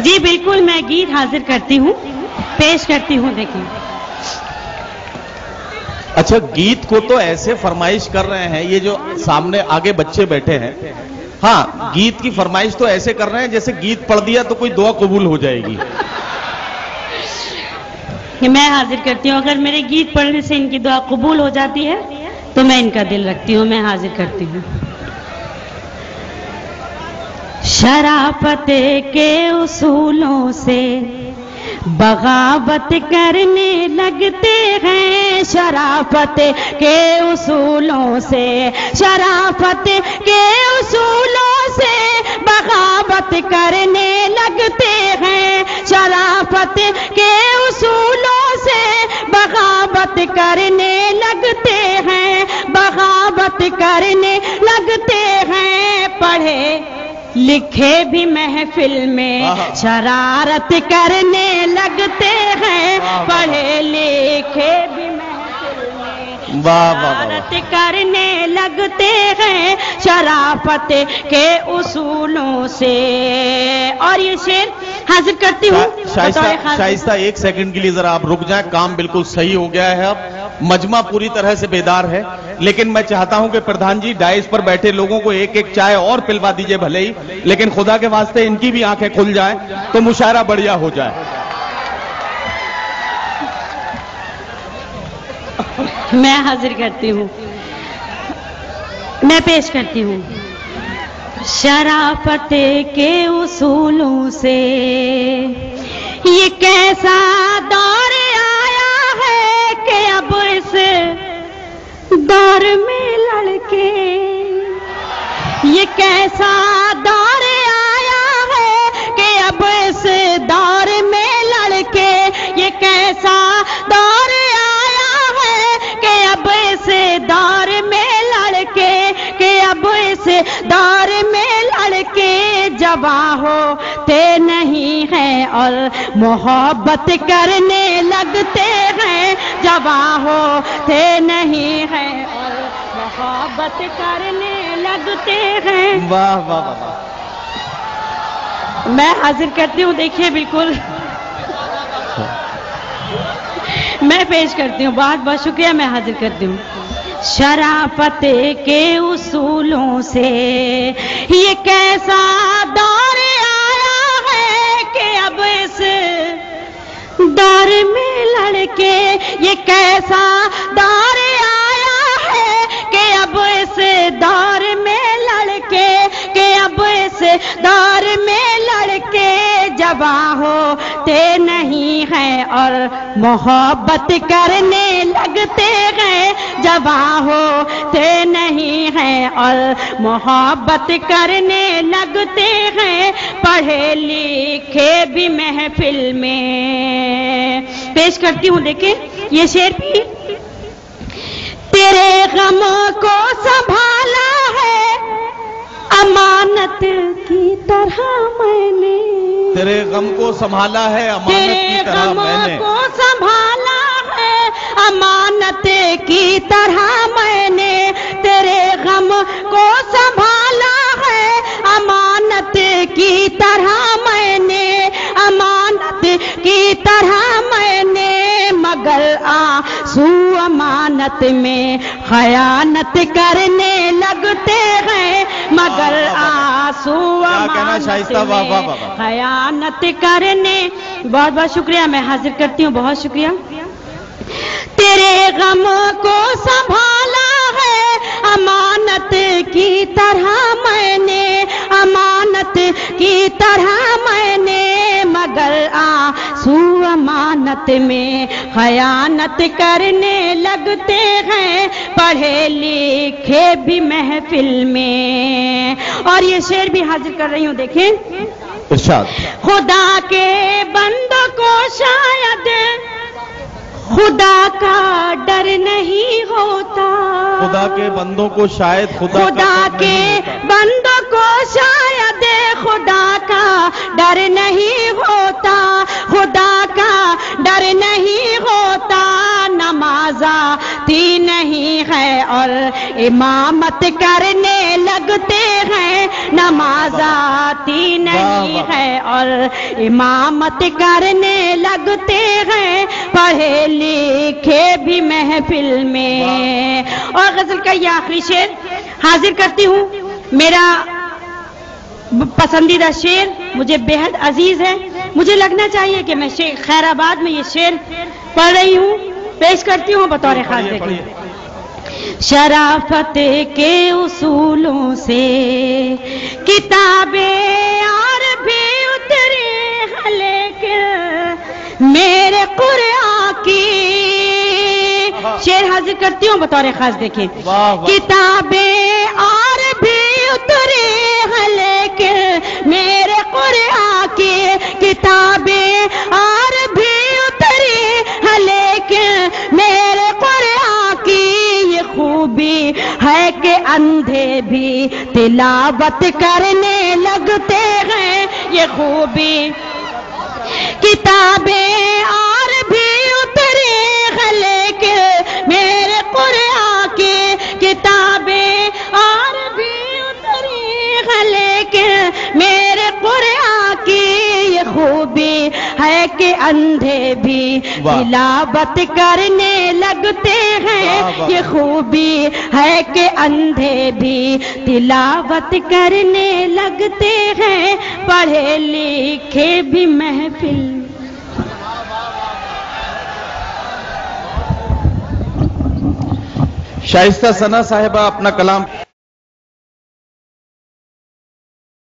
جی بالکل، میں گیت حاضر کرتی ہوں، پیش کرتی ہوں. دیکھیں اچھا، گیت کو تو ایسے فرمائش کر رہے ہیں یہ جو سامنے آگے بچے بیٹھے ہیں. ہاں، گیت کی فرمائش تو ایسے کر رہے ہیں جیسے گیت پڑھ دیا تو کوئی دعا قبول ہو جائے گی. میں حاضر کرتی ہوں، اگر میرے گیت پڑھنے سے ان کی دعا قبول ہو جاتی ہے تو میں ان کا دل رکھتی ہوں. میں حاضر کرتی ہوں. شرافت کے اصولوں سے بغاوت کرنے لگتے ہیں. شرافت کے اصولوں سے، شرافت کے اصولوں سے بغاوت کرنے لگتے ہیں. شرافت کے اصولوں سے بغاوت کرنے لگتے ہیں، بغاوت کرنے لگتے ہیں. پڑھے لکھے بھی محفل میں شرارت کرنے لگتے ہیں. پڑھے لکھے بھی محفل میں شرارت کرنے لگتے ہیں. شرافت کے اصولوں سے. اور یہ شعر حاضر کرتی ہوں. شائستہ ایک سیکنڈ کے لیے ذرا آپ رک جائیں. کام بالکل صحیح ہو گیا ہے، اب مجمع پوری طرح سے بیدار ہے. لیکن میں چاہتا ہوں کہ پردھان جی ڈائز پر بیٹھے لوگوں کو ایک ایک چائے اور پلوا دیجئے بھلے ہی، لیکن خدا کے واسطے ان کی بھی آنکھیں کھل جائیں تو مشاعرہ بڑھیا ہو جائے. میں حاضر کرتی ہوں، میں پیش کرتی ہوں. شرافت کے اصولوں سے یہ کیسا دور آیا ہے کہ اب اس دور میں لڑکے، یہ کیسا دور آیا ہے کہ اب اس دور میں لڑکے، یہ کیسا دور آیا ہے کہ اب اس دور میں لڑکے، کہ اب اس دور میں لڑکے جواں ہوتے نہیں ہیں اور محبت کرنے لگتے ہیں. جواں ہوتے نہیں ہیں اور محبت کرنے لگتے ہیں. واہ واہ واہ. میں حاضر کرتی ہوں. دیکھیے بالکل میں پیش کرتی ہوں. بہت بہت شکریہ. میں حاضر کرتی ہوں. شرافت کے اصولوں سے یہ کیسا دور آیا ہے کہ اب اس دور میں لڑکے، یہ کیسا دور آیا ہے کہ اب اس دور میں لڑکے، کہ اب اس دور میں لڑکے جواں ہوتے نہیں ہیں اور محبت کرنے لگتے ہیں. جواں ہوتے نہیں ہیں اور محبت کرنے لگتے ہیں. پڑھے لکھے بھی محفل میں. پیش کرتی ہوں. دیکھیں یہ شعر بھی. تیرے غم کو سنبھالا ہے امانت کی طرح میں نے. تیرے غم کو سنبھالا ہے امانت کی طرح میں نے. تیرے غم کو سنبھالا ہے امانت کی طرح میں نے. تیرے غم کو سنبھالا ہے امانت کی طرح میں نے. امانت کی طرح میں نے. مگر آنسو امانت میں خیانت کرنے لگتے ہیں. مگر آنسو امانت میں خیانت کرنے. بہت بہت شکریہ. میں حاضر کرتی ہوں. بہت شکریہ. تیرے غم کو سنبھالا ہے امانت کی طرح میں نے. امانت کی طرح میں نے. مگر آنسو امانت میں خیانت کرنے لگتے ہیں. پڑھے لکھے بھی محفل میں. اور یہ شعر بھی حاضر کر رہی ہوں. دیکھیں ارشاد. خدا کے بندوں کو شاید خدا کا ڈر نہیں ہوتا. خدا کے بندوں کو شاید خدا کے بندوں کو شاید خدا کا ڈر نہیں ہوتا. خدا کا ڈر نہیں ہوتا. نماز نماز آتی نہیں ہے اور امامت کرنے لگتے ہیں، نماز آتی نہیں ہے اور امامت کرنے لگتے ہیں، پڑھے لکھے بھی محفل میں۔ اور غزل کا یہ آخری شعر حاضر کرتی ہوں، میرا پسندیدہ شعر مجھے بے حد عزیز ہے، مجھے لگنا چاہیے کہ میں خیر آباد میں یہ شعر پڑھ رہی ہوں، پیش کرتی ہوں بطور خاص۔ دیکھیں، شرافت کے اصولوں سے کتابیں اور بھی اتری ہیں، لیکن میرے قرآن کی شعر حاضر کرتی ہوں بطور خاص۔ دیکھیں، کتابیں اور بھی اتری ہیں، لیکن میرے قرآن کی کتابیں اور بھی اتری ہیں، لیکن میرے قرآن کی یہ خوبی ہے کہ اندھے بھی تلاوت کرنے لگتے ہیں، یہ خوبی کتابیں اور بھی اتری ہیں، لیکن میرے قرآن کی کتابیں اور بھی اتری ہیں، لیکن میرے قرآن کی یہ خوبی ہے کہ اندھے بھی تلاوت کرنے لگتے ہیں، یہ خوبی ہے کہ اندھے بھی تلاوت کرنے لگتے ہیں، پڑھے لکھے بھی محفل۔ شائستہ ثنا صاحبہ اپنا کلام